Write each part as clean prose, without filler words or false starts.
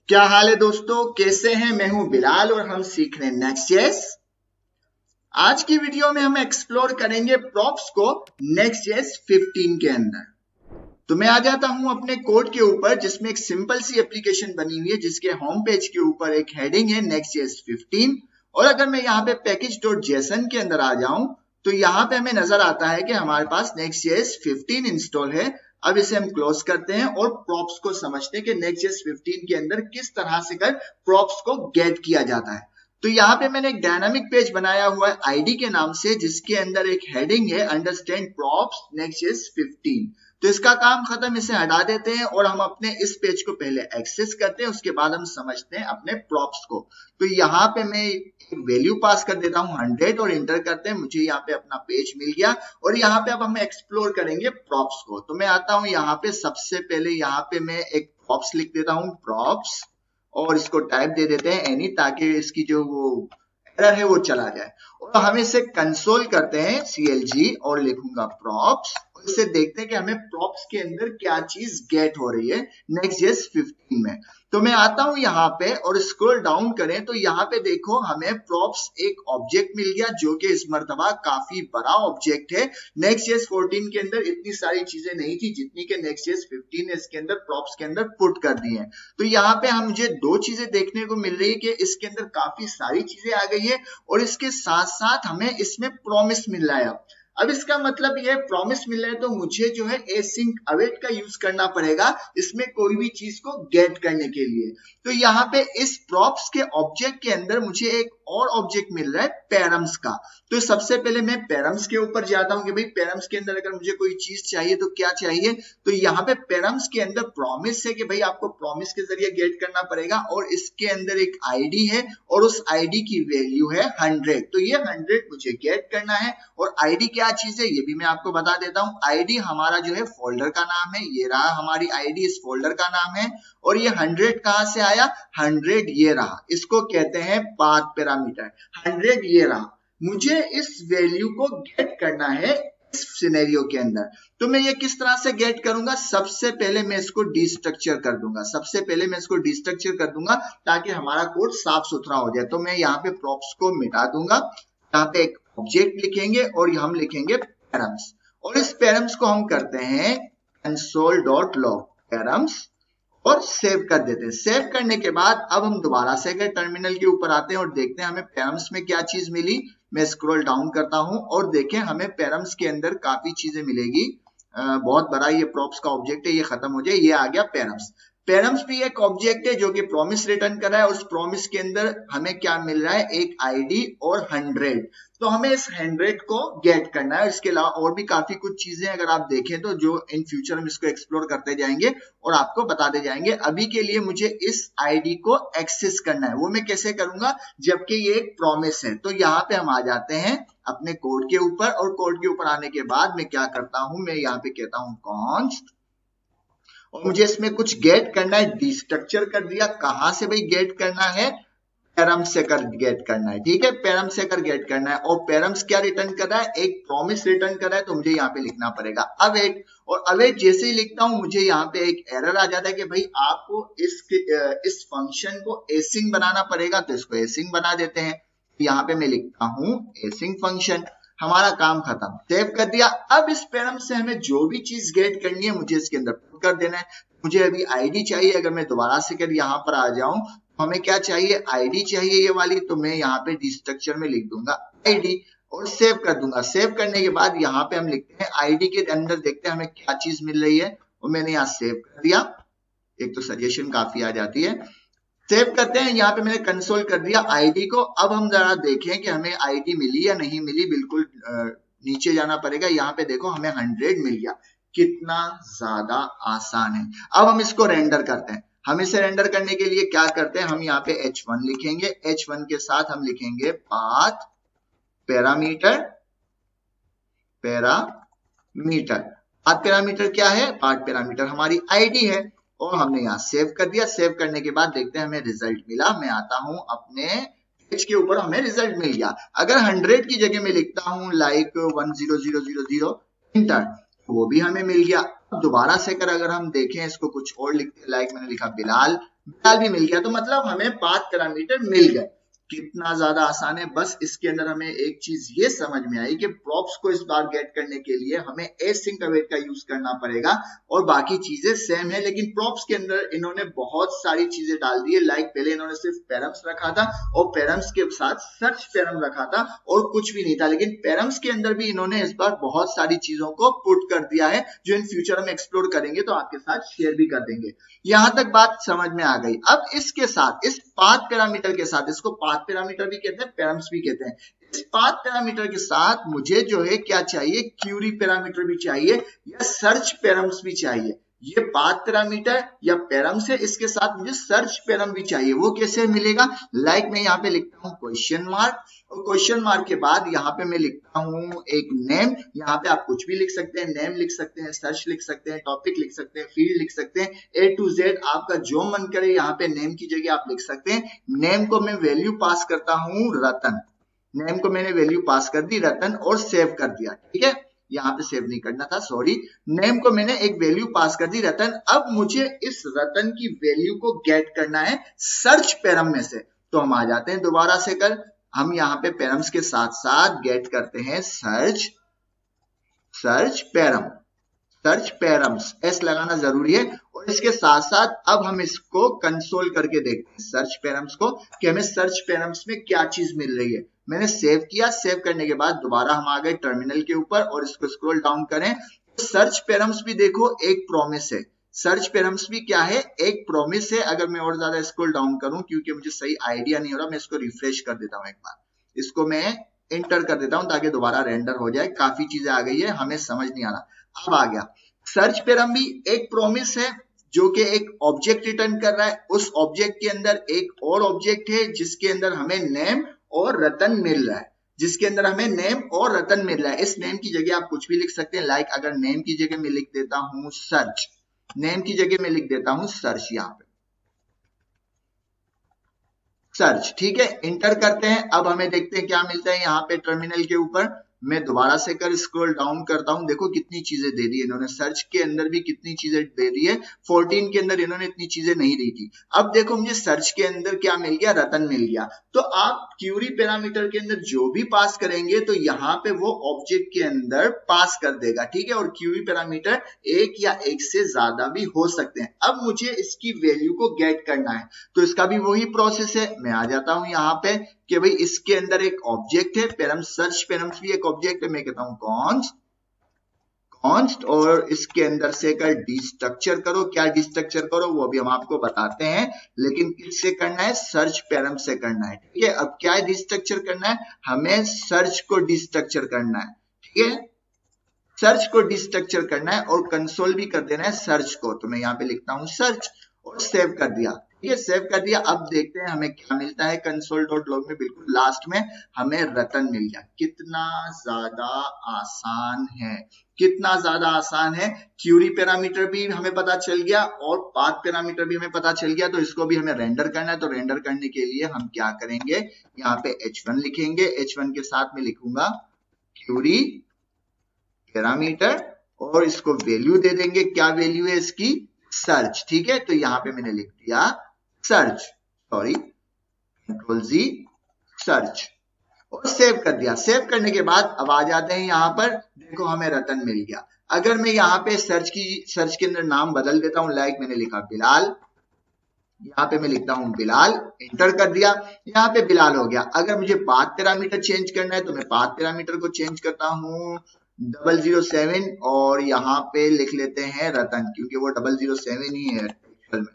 क्या हाल है दोस्तों, कैसे हैं? मैं हूं बिलाल और हम सीख रहे हैं नेक्स्ट.जेएस। आज की वीडियो में हम एक्सप्लोर करेंगे प्रॉप्स को नेक्स्ट.जेएस 15 के अंदर। तो मैं आ जाता हूं अपने कोड के ऊपर जिसमें एक सिंपल सी एप्लीकेशन बनी हुई है जिसके होम पेज के ऊपर एक हेडिंग है नेक्स्ट.जेएस 15। और अगर मैं यहाँ पे पैकेज.जेसन के अंदर आ जाऊं तो यहाँ पे हमें नजर आता है कि हमारे पास नेक्स्ट.जेएस 15 इंस्टॉल है। अब इसे हम क्लोज करते हैं और प्रॉप्स को समझते हैं कि नेक्स्ट.जेएस 15 के अंदर किस तरह से कर प्रॉप्स को गेट किया जाता है। तो यहाँ पे मैंने एक डायनामिक पेज बनाया हुआ है आईडी के नाम से जिसके अंदर एक हेडिंग है अंडरस्टैंड प्रॉप्स नेक्स्ट.जेएस 15। तो इसका काम खत्म, इसे हटा देते हैं और हम अपने इस पेज को पहले एक्सेस करते हैं, उसके बाद हम समझते हैं अपने प्रॉप्स को। तो यहाँ पे मैं एक वैल्यू पास कर देता हूँ 100 और इंटर करते हैं, मुझे यहाँ पे अपना पेज मिल गया। और यहाँ पे अब हम एक्सप्लोर करेंगे प्रॉप्स को। तो मैं आता हूँ यहाँ पे, सबसे पहले यहाँ पे मैं एक प्रॉप्स लिख देता हूँ प्रॉप्स और इसको टाइप दे देते हैं एनी, ताकि इसकी जो वो एरर है वो चला जाए। और हम इसे कंसोल करते हैं CLG और लिखूंगा प्रॉप्स। इससे देखते हैं कि हमें प्रॉप्स के अंदर क्या चीज गेट हो रही है नेक्स्ट.जेएस 15 में। तो मैं आता हूं यहाँ पे और स्क्रॉल डाउन करें तो यहाँ पे देखो हमें प्रॉप्स एक ऑब्जेक्ट मिल गया जो कि इस मर्तबा काफी बड़ा ऑब्जेक्ट है। नेक्स्ट.जेएस 14 के अंदर इतनी सारी चीजें नहीं थी जितनी के नेक्स्ट.जेएस 15 ने इसके अंदर प्रॉप्स के अंदर पुट कर दी है। तो यहाँ पे मुझे दो चीजें देखने को मिल रही है कि इसके अंदर काफी सारी चीजें आ गई है और इसके साथ साथ हमें इसमें प्रॉमिस मिल रहा है। अब इसका मतलब यह प्रॉमिस मिल रहा है तो मुझे जो है एसिंक अवेट का यूज करना पड़ेगा इसमें कोई भी चीज को गेट करने के लिए। तो यहाँ पे इस प्रॉप्स के ऑब्जेक्ट के अंदर मुझे एक और ऑब्जेक्ट मिल रहा है पैरम्स का। तो सबसे पहले मैं पैरम्स के ऊपर जाता हूं कि भाई पैरम्स के अंदर अगर मुझे कोई चीज चाहिए तो क्या चाहिए। तो यहाँ पे पैरम्स के अंदर प्रॉमिस है कि भाई आपको प्रॉमिस के जरिए गेट करना पड़ेगा और इसके अंदर एक आईडी है और उस आईडी की वैल्यू है 100। तो ये 100 मुझे गेट करना है। और आईडी क्या चीज है ये भी मैं आपको बता देता हूँ। आईडी हमारा जो है फोल्डर का नाम है, ये रहा हमारी आईडी, इस फोल्डर का नाम है। और ये 100 कहां से आया, 100 ये रहा, इसको कहते हैं पाथ पैरामीटर। 100 ये रहा, मुझे इस वैल्यू को गेट करना है इस सिनेरियो के अंदर। तो मैं ये किस तरह से गेट करूंगा, सबसे पहले मैं इसको डिस्ट्रक्चर कर दूंगा। सबसे पहले मैं इसको डिस्ट्रक्चर कर दूंगा ताकि हमारा कोड साफ सुथरा हो जाए। तो मैं यहाँ पे प्रॉप्स को मिटा दूंगा, यहाँ पे एक ऑब्जेक्ट लिखेंगे और हम लिखेंगे पैरम्स। और इस पैरम्स को हम करते हैं console.log पैरम्स और सेव कर देते हैं। सेव करने के बाद अब हम दोबारा से अगर टर्मिनल के ऊपर आते हैं और देखते हैं हमें पैरम्स में क्या चीज मिली। मैं स्क्रॉल डाउन करता हूं और देखें हमें पैरम्स के अंदर काफी चीजें मिलेगी। बहुत बड़ा ये प्रॉप्स का ऑब्जेक्ट है, ये खत्म हो जाए, ये आ गया पैरम्स। पैरम्स भी एक ऑब्जेक्ट है जो कि प्रॉमिस रिटर्न कर रहा है। उस प्रॉमिस के अंदर हमें क्या मिल रहा है, एक आईडी और 100। तो हमें इस 100 को गेट करना है। इसके अलावा और भी काफी कुछ चीजें अगर आप देखें तो जो इन फ्यूचर हम इसको एक्सप्लोर करते जाएंगे और आपको बताते जाएंगे। अभी के लिए मुझे इस आईडी को एक्सेस करना है, वो मैं कैसे करूंगा जबकि ये एक प्रॉमिस है। तो यहाँ पे हम आ जाते हैं अपने कोड के ऊपर और कोड के ऊपर आने के बाद मैं क्या करता हूं, मैं यहाँ पे कहता हूं कॉन्स्ट और मुझे इसमें कुछ गेट करना है। डिस्ट्रक्चर कर दिया, कहां से भाई गेट करना है, पैरम्स से कर गेट करना है। ठीक है, पैरम्स से कर गेट करना है। और पैरम्स क्या रिटर्न कर रहा है, एक प्रॉमिस रिटर्न कर रहा है। तो मुझे यहाँ पे लिखना पड़ेगा अवेट। और अवेट जैसे ही लिखता हूं मुझे यहाँ पे एक एरर आ जाता है कि भाई आपको इस फंक्शन को एसिंग बनाना पड़ेगा। तो इसको एसिंग बना देते हैं। यहाँ पे मैं लिखता हूं एसिंग फंक्शन, हमारा काम खत्म, सेव कर दिया। अब इस पैरम से हमें जो भी चीज गेट करनी है मुझे इसके अंदर पुट कर देना है। मुझे अभी आईडी चाहिए, अगर मैं दोबारा से कर यहाँ पर आ जाऊं तो हमें क्या चाहिए, आईडी चाहिए ये वाली। तो मैं यहाँ पे डिस्ट्रक्चर में लिख दूंगा आईडी और सेव कर दूंगा। सेव करने के बाद यहाँ पे हम लिखते हैं आईडी के अंदर देखते हैं हमें क्या चीज मिल रही है और मैंने यहाँ सेव कर दिया। एक तो सजेशन काफी आ जाती है। सेव करते हैं, यहाँ पे मैंने कंसोल कर दिया आईडी को। अब हम जरा देखें कि हमें आईडी मिली या नहीं मिली। बिल्कुल नीचे जाना पड़ेगा। यहाँ पे देखो हमें 100 मिल गया, कितना ज्यादा आसान है। अब हम इसको रेंडर करते हैं। हम इसे रेंडर करने के लिए क्या करते हैं, हम यहाँ पे h1 लिखेंगे। h1 के साथ हम लिखेंगे पाथ पैरामीटर। पाथ पैरामीटर क्या है, पाथ पैरामीटर हमारी आईडी है। और हमने यहाँ सेव कर दिया। सेव करने के बाद देखते हैं हमें रिजल्ट मिला। मैं आता हूं अपने पेज के ऊपर, हमें रिजल्ट मिल गया। अगर 100 की जगह में लिखता हूं लाइक 10000 इंटर, वो भी हमें मिल गया। दोबारा से कर अगर हम देखें इसको कुछ और लिखते, लाइक मैंने लिखा बिलाल बिलाल भी मिल गया, तो मतलब हमें 5 पैरामीटर मिल गए। कितना ज्यादा आसान है। बस इसके अंदर हमें एक चीज ये समझ में आई कि प्रॉप्स को इस बार गेट करने के लिए हमें एसिंक अवेट का यूज करना पड़ेगा और बाकी चीजें सेम है, लेकिन प्रॉप्स के अंदर इन्होंने बहुत सारी चीजें डाल दी है। लाइक पहले इन्होंने सिर्फ पैरम्स रखा था और पैरम्स के साथ सर्च पैरम रखा था और कुछ भी नहीं था, लेकिन पैरम्स के अंदर भी इन्होंने इस बार बहुत सारी चीजों को पुट कर दिया है जो इन फ्यूचर हम एक्सप्लोर करेंगे तो आपके साथ शेयर भी कर देंगे। यहां तक बात समझ में आ गई। अब इसके साथ, इस पाथ पैरामीटर के साथ, इसको पाथ पैरामीटर भी कहते हैं, पैरम्स भी कहते हैं, इस पाथ पैरामीटर के साथ मुझे जो है क्या चाहिए, क्यूरी पैरामीटर भी चाहिए या सर्च पैरम्स भी चाहिए। ये पाथ पैरामीटर या पैरम्स है, इसके साथ मुझे सर्च पैरम भी चाहिए। वो कैसे मिलेगा? लाइक मैं यहाँ पे लिखता हूँ क्वेश्चन मार्क और क्वेश्चन मार्क के बाद यहाँ पे मैं लिखता हूँ एक नेम। यहाँ पे आप कुछ भी लिख सकते हैं, नेम लिख सकते हैं, सर्च लिख सकते हैं, टॉपिक लिख सकते हैं, फील्ड लिख सकते हैं, A to Z आपका जो मन करे यहाँ पे नेम की जगह आप लिख सकते हैं। नेम को मैं वैल्यू पास करता हूँ रतन, नेम को मैंने वैल्यू पास कर दी रतन और सेव कर दिया। ठीक है, यहाँ पे सेव नहीं करना था, सॉरी। नेम को मैंने एक वैल्यू पास कर दी रतन। अब मुझे इस रतन की वैल्यू को गेट करना है सर्च पैरम में से, तो हम आ जाते हैं दोबारा से कर, हम यहाँ पे पैरम्स के साथ साथ गेट करते हैं search param, search params, S लगाना जरूरी है। और इसके साथ साथ अब हम इसको कंसोल करके देखते हैं सर्च पैरम्स को कि हमें सर्च पैरम्स में क्या चीज मिल रही है। मैंने सेव किया, सेव करने के बाद दोबारा हम आ गए टर्मिनल के ऊपर और इसको स्क्रॉल डाउन करें तो सर्च पैरम्स भी देखो एक प्रॉमिस है, सर्च पैरम्स भी क्या है, एक प्रॉमिस है। अगर मैं और ज्यादा स्क्रॉल डाउन करूं क्योंकि मुझे सही आइडिया नहीं हो रहा, मैं इसको रिफ्रेश कर देता हूं एक बार, इसको मैं एंटर कर देता हूं ताकि दोबारा रेंडर हो जाए। काफी चीजें आ गई है, हमें समझ नहीं आ रहा, अब आ गया। सर्च पैरम भी एक प्रॉमिस है जो कि एक ऑब्जेक्ट रिटर्न कर रहा है, उस ऑब्जेक्ट के अंदर एक और ऑब्जेक्ट है जिसके अंदर हमें नेम और रतन मिल रहा है, जिसके अंदर हमें नेम और रतन मिल रहा है। इस नेम की जगह आप कुछ भी लिख सकते हैं, लाइक अगर नेम की जगह मैं लिख देता हूं सर्च, नेम की जगह मैं लिख देता हूं सर्च, यहां पे सर्च। ठीक है, इंटर करते हैं। अब हमें देखते हैं क्या मिलता है यहाँ पे टर्मिनल के ऊपर। मैं दोबारा से कर स्क्रॉल डाउन करता हूं, देखो कितनी चीजें दे दी है इन्होंने, सर्च के अंदर भी कितनी चीजें दे दी है, 14 के अंदर इन्होंने इतनी चीजें नहीं दी थी। अब देखो मुझे सर्च के अंदर क्या मिल गया, रतन मिल गया। तो आप क्यूरी पैरामीटर के अंदर जो भी पास करेंगे तो यहाँ पे वो ऑब्जेक्ट के अंदर पास कर देगा। ठीक है, और क्यूरी पैरामीटर एक या एक से ज्यादा भी हो सकते हैं। अब मुझे इसकी वैल्यू को गेट करना है तो इसका भी वही प्रोसेस है। मैं आ जाता हूं यहाँ पे कि भाई इसके अंदर एक ऑब्जेक्ट है, पैरम्स, सर्च पैरम्स भी एक ऑब्जेक्ट है, मैं कहता हूं कॉन्स्ट और इसके अंदर से कर डिस्ट्रक्चर करो। क्या डिस्ट्रक्चर करो वो भी हम आपको बताते हैं, लेकिन किससे करना है, सर्च पैरम से करना है। ठीक है, अब क्या डिस्ट्रक्चर करना है, हमें सर्च को डिस्ट्रक्चर करना है। ठीक है, सर्च को डिस्ट्रक्चर करना है और कंसोल भी कर देना है सर्च को, तो मैं यहाँ पे लिखता हूं सर्च और सेव कर दिया। ठीक है, सेव कर दिया। अब देखते हैं हमें क्या मिलता है console.log में, बिल्कुल लास्ट में हमें रतन मिल गया। कितना ज्यादा आसान है, कितना ज्यादा आसान है। क्यूरी पैरामीटर भी हमें पता चल गया और पाथ पैरामीटर भी हमें पता चल गया, तो इसको भी हमें रेंडर करना है। तो रेंडर करने के लिए हम क्या करेंगे, यहाँ पे h1 लिखेंगे, h1 के साथ में लिखूंगा क्यूरी पैरामीटर और इसको वैल्यू दे देंगे। क्या वैल्यू है इसकी, सर्च। ठीक है, तो यहां पे मैंने लिख दिया सर्च, सॉरी कंट्रोल जी सर्च और सेव कर दिया। सेव करने के बाद अब आ जाते हैं यहाँ पर, देखो हमें रतन मिल गया। अगर मैं यहाँ पे सर्च के अंदर नाम बदल देता हूं, लाइक मैंने लिखा बिलाल, यहाँ पे मैं लिखता हूं बिलाल, एंटर कर दिया, यहाँ पे बिलाल हो गया। अगर मुझे पाथ पैरामीटर चेंज करना है तो मैं पाथ पैरामीटर को चेंज करता हूं 007 और यहाँ पे लिख लेते हैं रतन, क्योंकि वो 007 ही है एक्चुअल में।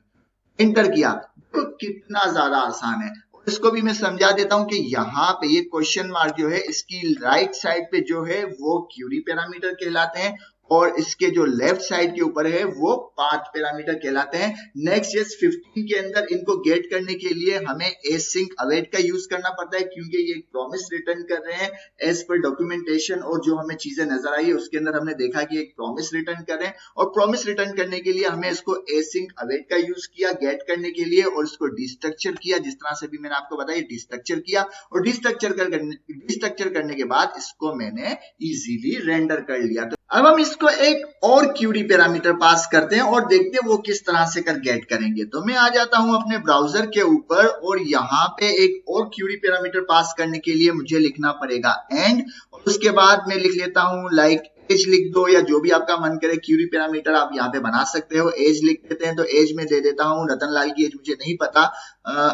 एंटर किया, तो कितना ज्यादा आसान है। इसको भी मैं समझा देता हूं कि यहाँ पे ये क्वेश्चन मार्क जो है इसकी राइट साइड पे जो है वो क्यूरी पैरामीटर कहलाते हैं और इसके जो लेफ्ट साइड के ऊपर है वो पाथ पैरामीटर कहलाते हैं। Next.js 15 के अंदर इनको गेट करने के लिए हमें async await का यूज करना पड़ता है, क्योंकि ये एक प्रॉमिस रिटर्न कर रहे हैं एज पर डॉक्यूमेंटेशन। और जो हमें चीजें नजर आई है उसके अंदर हमने देखा कि एक प्रॉमिस रिटर्न कर रहे हैं और प्रॉमिस रिटर्न करने के लिए हमें इसको async await का यूज किया गेट करने के लिए और इसको डिस्ट्रक्चर किया, जिस तरह से भी मैंने आपको बताया डिस्ट्रक्चर किया और डिस्ट्रक्चर करने के बाद इसको मैंने इजीली रेंडर कर लिया। तो अब हम इसको एक और क्यूरी पैरामीटर पास करते हैं और देखते हैं वो किस तरह से कर गेट करेंगे। तो मैं आ जाता हूं अपने ब्राउजर के ऊपर और यहाँ पे एक और क्यूरी पैरामीटर पास करने के लिए मुझे लिखना पड़ेगा एंड, और उसके बाद मैं लिख लेता हूं लाइक एज लिख दो या जो भी आपका मन करे क्यूरी पैरामीटर आप यहाँ पे बना सकते हो। एज लिख देते हैं तो एज में दे देता हूँ, रतन लाल की एज मुझे नहीं पता,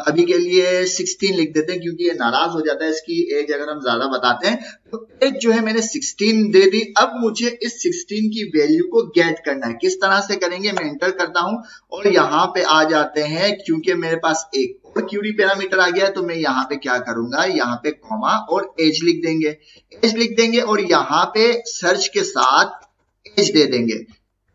अभी के लिए 16 लिख देते हैं क्योंकि ये नाराज हो जाता है इसकी एज अगर हम ज्यादा बताते हैं। तो एज जो है मैंने 16 दे दी। अब मुझे इस 16 की वैल्यू को गेट करना है। किस तरह से करेंगे, मैं एंटर करता हूं और यहाँ पे आ जाते हैं। क्योंकि मेरे पास एक और क्यूरी पैरामीटर आ गया तो मैं यहाँ पे क्या करूंगा, यहाँ पे कॉमा और एज लिख देंगे, एज लिख देंगे और यहाँ पे सर्च के साथ एज दे देंगे।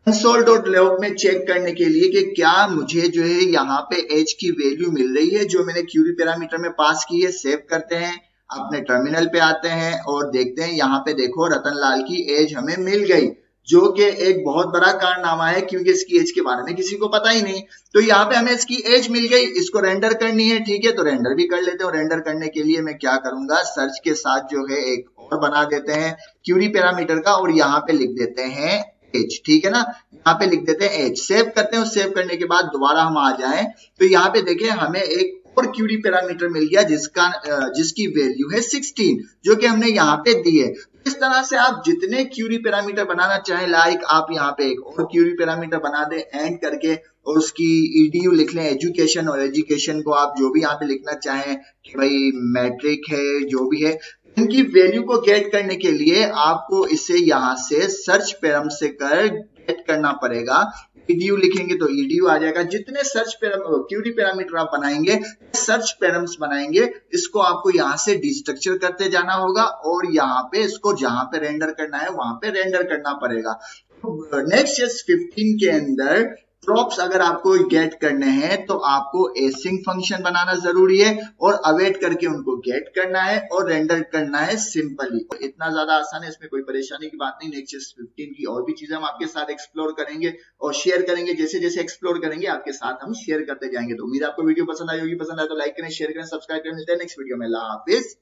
console.log में चेक करने के लिए कि क्या मुझे जो है यहाँ पे एज की वैल्यू मिल रही है जो मैंने क्यूरी पैरामीटर में पास की है। सेव करते हैं, अपने टर्मिनल पे आते हैं और देखते हैं यहाँ पे देखो रतन लाल की एज हमें मिल गई, जो कि एक बहुत बड़ा कारनामा है क्योंकि इसकी एज के बारे में किसी को पता ही नहीं। तो यहाँ पे हमें इसकी एज मिल गई, इसको रेंडर करनी है, ठीक है, तो रेंडर भी कर लेते हैं। और रेंडर करने के लिए मैं क्या करूंगा, सर्च के साथ जो है एक और बना देते हैं क्यूरी पैरामीटर का और यहाँ पे लिख देते हैं एज, ठीक है ना, यहाँ पे लिख देते हैं एज। सेव करते हैं, सेव करने के बाद दोबारा हम आ जाएं तो यहाँ पे देखिए हमें एक और क्यूरी पैरामीटर मिल गया जिसकी वैल्यू है 16 जो कि हमने यहाँ पे दी है। इस तरह से आप जितने क्यूरी पैरामीटर बनाना चाहें, लाइक आप यहाँ पे एक और क्यूरी पैरामीटर बना दें एंड करके और उसकी ईडीयू लिख लें एजुकेशन, और एजुकेशन को आप जो भी यहाँ पे लिखना चाहें कि भाई मैट्रिक है जो भी है, इनकी वैल्यू को गेट करने के लिए आपको इसे यहाँ से सर्च पैरम से कर गेट करना पड़ेगा। ईडीयू लिखेंगे तो ईडीयू आ जाएगा। जितने सर्च क्यूरी पैरामीटर आप बनाएंगे, सर्च पैरम्स बनाएंगे, इसको आपको यहाँ से डिस्ट्रक्चर करते जाना होगा और यहाँ पे इसको जहां पे रेंडर करना है वहां पे रेंडर करना पड़ेगा। नेक्स्ट.js 15 के अंदर प्रॉप्स अगर आपको गेट करने हैं तो आपको एसिंग फंक्शन बनाना जरूरी है और अवेट करके उनको गेट करना है और रेंडर करना है सिंपली। इतना ज्यादा आसान है, इसमें कोई परेशानी की बात नहीं। नेक्स्ट.js 15 की और भी चीजें हम आपके साथ एक्सप्लोर करेंगे और शेयर करेंगे। जैसे जैसे एक्सप्लोर करेंगे आपके साथ हम शेयर करते जाएंगे। तो उम्मीद आपको वीडियो पसंद आई होगी, पसंद आए तो लाइक करें, शेयर करें, सब्सक्राइब करें। मिलते हैं नेक्स्ट वीडियो में। अल्लाह हाफिज।